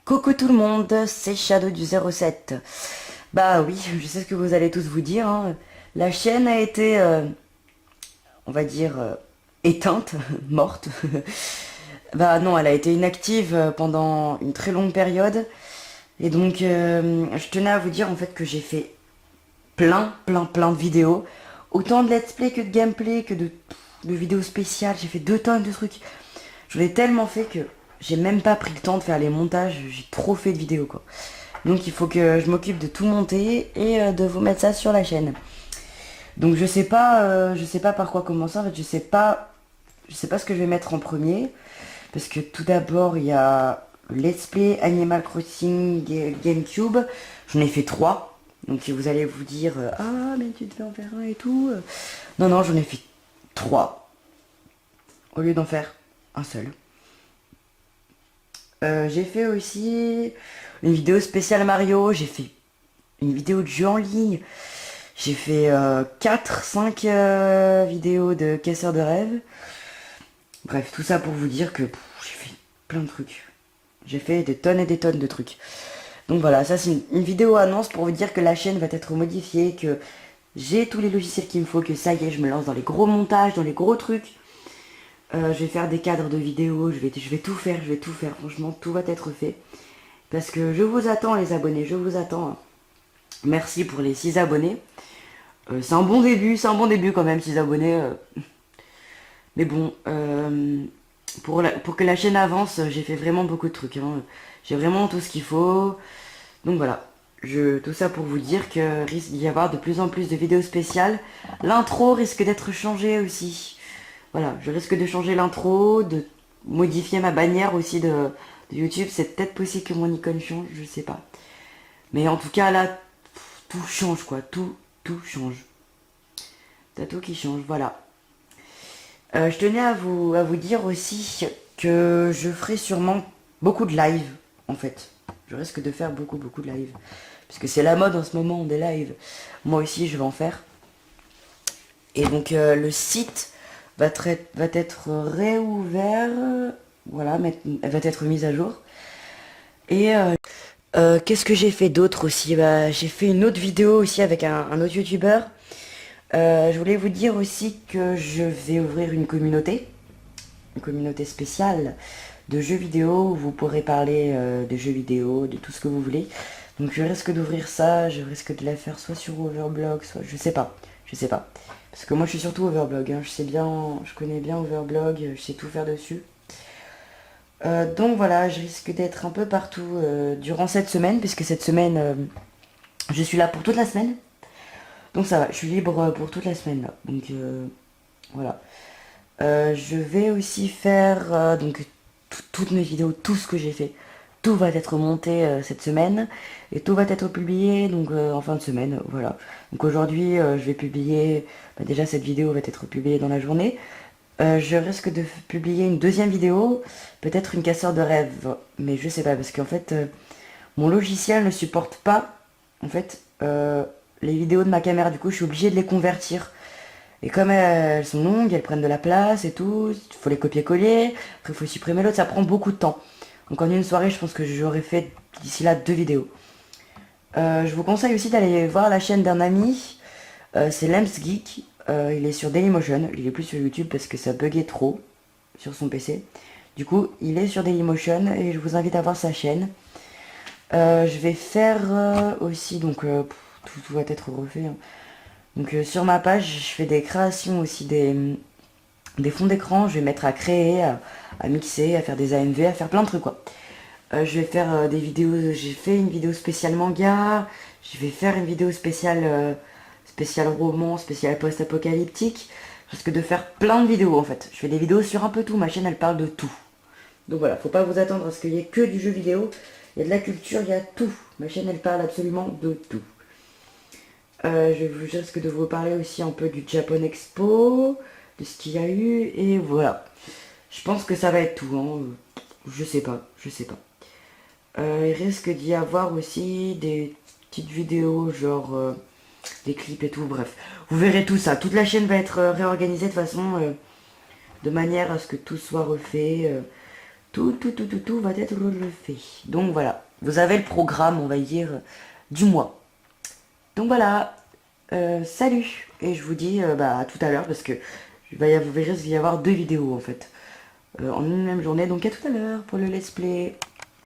Coucou tout le monde, c'est Shadow du 07. Bah oui, je sais ce que vous allez tous vous dire, hein. La chaîne a été, on va dire, éteinte, morte. Bah non, elle a été inactive pendant une très longue période. Et donc, je tenais à vous dire en fait que j'ai fait plein de vidéos. Autant de let's play que de gameplay, que de vidéos spéciales. J'ai fait 2 tonnes de trucs. J'en ai tellement fait que j'ai même pas pris le temps de faire les montages. J'ai trop fait de vidéos quoi. Donc il faut que je m'occupe de tout monter et de vous mettre ça sur la chaîne. Donc je sais pas par quoi commencer. En fait, je sais pas ce que je vais mettre en premier parce que tout d'abord il y a Let's Play Animal Crossing GameCube. J'en ai fait 3. Donc vous allez vous dire ah mais tu devais en faire un et tout. Non non, j'en ai fait 3 au lieu d'en faire un seul. J'ai fait aussi une vidéo spéciale Mario, j'ai fait une vidéo de jeu en ligne, j'ai fait 4-5 vidéos de casseurs de rêves. Bref, tout ça pour vous dire que j'ai fait plein de trucs. J'ai fait des tonnes et des tonnes de trucs. Donc voilà, ça c'est une vidéo annonce pour vous dire que la chaîne va être modifiée, que j'ai tous les logiciels qu'il me faut, que ça y est, je me lance dans les gros montages, dans les gros trucs. Je vais faire des cadres de vidéos, je vais tout faire, je vais tout faire. Franchement, tout va être fait. Parce que je vous attends les abonnés, je vous attends, hein. Merci pour les 6 abonnés. C'est un bon début quand même, 6 abonnés. Mais bon, pour que la chaîne avance, j'ai fait vraiment beaucoup de trucs, hein. J'ai vraiment tout ce qu'il faut. Donc voilà, tout ça pour vous dire que risque d'y avoir de plus en plus de vidéos spéciales. L'intro risque d'être changée aussi. Voilà, je risque de changer l'intro, de modifier ma bannière aussi de YouTube. C'est peut-être possible que mon icône change, je sais pas. Mais en tout cas là, tout change quoi, tout change. T'as tout qui change, voilà. Je tenais à vous dire aussi que je ferai sûrement beaucoup de live, en fait. Je risque de faire beaucoup de live. Puisque c'est la mode en ce moment, des lives. Moi aussi, je vais en faire. Et donc, le site va être réouvert. Voilà, elle va être mise à jour. Et qu'est-ce que j'ai fait d'autre aussi? Bah, j'ai fait une autre vidéo aussi avec un autre youtubeur. Je voulais vous dire aussi que je vais ouvrir une communauté spéciale de jeux vidéo où vous pourrez parler de jeux vidéo, de tout ce que vous voulez. Donc je risque d'ouvrir ça, je risque de la faire soit sur Overblog, soit je sais pas. Parce que moi je suis surtout Overblog, hein. Je connais bien Overblog, je sais tout faire dessus. Donc voilà, je risque d'être un peu partout durant cette semaine, puisque cette semaine, je suis là pour toute la semaine. Donc ça va, je suis libre pour toute la semaine là. Donc voilà. Je vais aussi faire donc toutes mes vidéos, tout ce que j'ai fait. Tout va être monté cette semaine et tout va être publié donc en fin de semaine. Voilà. Donc aujourd'hui, je vais publier. Bah, déjà cette vidéo va être publiée dans la journée. Je risque de publier une deuxième vidéo, peut-être une casseur de rêve, mais je sais pas parce qu'en fait mon logiciel ne supporte pas en fait les vidéos de ma caméra. Du coup, je suis obligée de les convertir. Et comme elles sont longues, elles prennent de la place et tout, il faut les copier-coller, après il faut supprimer l'autre, ça prend beaucoup de temps. Donc en une soirée, je pense que j'aurais fait d'ici là 2 vidéos. Je vous conseille aussi d'aller voir la chaîne d'un ami, c'est Lems Geek, il est sur Dailymotion, il est plus sur YouTube parce que ça buguait trop sur son PC. Du coup, il est sur Dailymotion et je vous invite à voir sa chaîne. Je vais faire aussi, donc tout va être refait, hein. Donc sur ma page, je fais des créations aussi des fonds d'écran. Je vais mettre à créer, à mixer, à faire des AMV, à faire plein de trucs quoi. Je vais faire des vidéos, j'ai fait une vidéo spéciale manga, je vais faire une vidéo spéciale roman, spéciale post-apocalyptique. Je risque de faire plein de vidéos en fait. Je fais des vidéos sur un peu tout, ma chaîne elle parle de tout. Donc voilà, faut pas vous attendre à ce qu'il y ait que du jeu vidéo. Il y a de la culture, il y a tout. Ma chaîne elle parle absolument de tout. Je risque de vous parler aussi un peu du Japan Expo, de ce qu'il y a eu, et voilà. Je pense que ça va être tout, hein. Je sais pas, je sais pas. Il risque d'y avoir aussi des petites vidéos, genre des clips et tout, bref. Vous verrez tout ça. Toute la chaîne va être réorganisée de façon, de manière à ce que tout soit refait. Tout va être refait. Donc voilà, vous avez le programme, on va dire, du mois. Donc voilà, salut. Et je vous dis à tout à l'heure parce que vous verrez, il va y avoir deux vidéos en fait. En une même journée, donc à tout à l'heure pour le let's play.